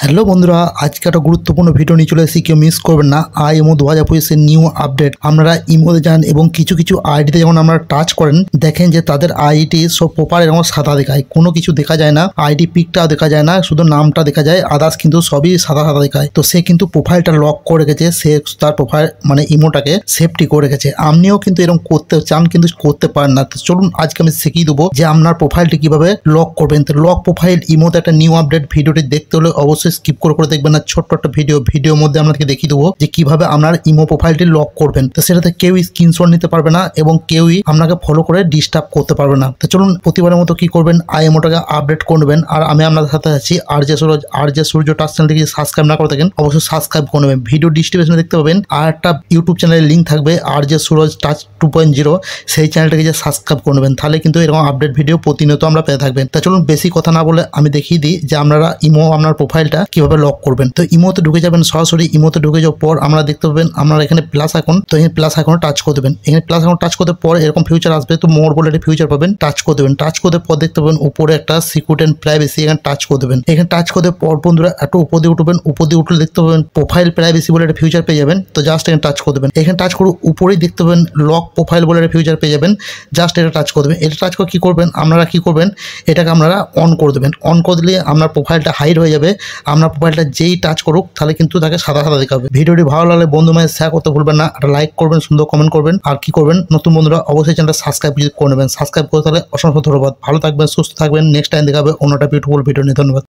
Hello বন্ধুরা, আজকে একটা গুরুত্বপূর্ণ ভিডিও নিয়ে চলে এসেছি, কেউ মিস করবেন না। ইমো 2025-এর নিউ আপডেট। আপনারা ইমোতে যান এবং কিছু কিছু আইডিতে যখন আপনারা টাচ করেন, দেখেন যে তাদের আইডি সব প্রপার এরকম সাদা দেখায়, কোনো কিছু দেখা যায় না, আইডি পিকটাও দেখা যায় না, শুধু নামটা দেখা যায়, আদার্স কিন্তু সবই সাদা সাদা দেখায়। তো সে কিন্তু প্রোফাইলটা লক করে রেখেছে, সে তার প্রোফাইল মানে ইমোটাকে সেফটি করে রেখেছে। আপনিও কিন্তু এরকম করতে চান কিন্তু করতে পারেন না। তো চলুন আজকে আমি শিখিয়ে দেবো যে আপনার প্রোফাইলটি কিভাবে লক করবেন। তো লক প্রোফাইল ইমোতে একটা নিউ আপডেট, ভিডিওটি দেখতে হলে অবশ্যই স্কিপ করে দেখবেন না। ছোট্ট একটা ভিডিওর মধ্যে আপনাকে দেখিয়ে দেবো যে কিভাবে আপনার ইমো প্রোফাইলটি লক করবেন। তো সেটাতে কেউই স্ক্রিনশট নিতে পারবে না এবং কেউই আপনাকে ফলো করে ডিস্টার্ব করতে পারবে না। তো চলুন প্রতিবারের মতো কি করবেন, ইমোটাকে আপডেট করে নেবেন। আর আমি আপনাদের সাথে আছি আর জে সূর্য টাচ চ্যানেলটিকে সাবস্ক্রাইব না করে থাকেন অবশ্যই সাবস্ক্রাইব করে নেবেন। ভিডিও ডিসক্রিপশনে দেখতে পাবেন আর একটা ইউটিউব চ্যানেলের লিঙ্ক থাকবে, আর.জে সুরজ টাচ 2.0, সেই চ্যানেলটাকে যে সাবস্ক্রাইব করে নেবেন, তাহলে কিন্তু এরকম আপডেট ভিডিও প্রতিনিয়ত আমরা পেয়ে থাকবেন। তা চলুন বেশি কথা না বলে আমি দেখিয়ে দিই যে আপনারা ইমো আপনার প্রোফাইলটা কিভাবে লক করবেন। তো ইমোতে ঢুকে যাবেন, সরাসরি ইমোতে ঢুকে যাওয়ার পর আমরা দেখতে পাবেন আপনারা এখানে প্লাস আইকন, তো এখানে প্লাস আইকনে টাচ করে দেবেন। এখানে প্লাস আইকন টাচ করতে পর এরকম ফিউচার আসবে, তো মোর বলে একটা ফিউচার পাবেন, টাচ করে দেবেন। টাচ করতে পর দেখতে পাবেন উপরে একটা সিকিউরিটি এন্ড প্রাইভেসি, এখানে টাচ করে দেবেন। এখানে টাচ করতে পর বন্ধুরা একটু উপর দিয়ে উঠবেন, উপর দিয়ে উঠলে দেখতে পাবেন প্রোফাইল প্রাইভেসি বলে একটা ফিউচার পেয়ে যাবেন। তো জাস্ট এখানে টাচ করে দেবেন। এখানে টাচ করে উপরেই দেখতে পাবেন লক প্রোফাইল বলে একটা ফিউচার পেয়ে যাবেন, জাস্ট এটা টাচ করে দেবেন। এটা টাচ করে কি করবেন, আপনারা কি করবেন, এটাকে আপনারা অন করে দেবেন। অন করে দিলে আপনার প্রোফাইলটা হাইড হয়ে যাবে। আপনার প্রোফাইলটা যেই টাচ করুক তাহলে কিন্তু তাকে সাদা সাদা দেখাবে। ভিডিওটি ভালো লাগলে বন্ধু মাঝে শেয়ার করতে ভুলবেন না, একটা লাইক করবেন, সুন্দর কমেন্ট করবেন। আর কি করবেন, নতুন বন্ধুরা অবশ্যই চ্যানেলটা সাবস্ক্রাইব করে নেবেন। সাবস্ক্রাইব করে তাহলে অসংখ্য ধন্যবাদ। ভালো থাকবেন, সুস্থ থাকবেন। নেক্সট টাইম দেখাবে অন্যটা বিউটিফুল ভিডিও নিয়ে। ধন্যবাদ।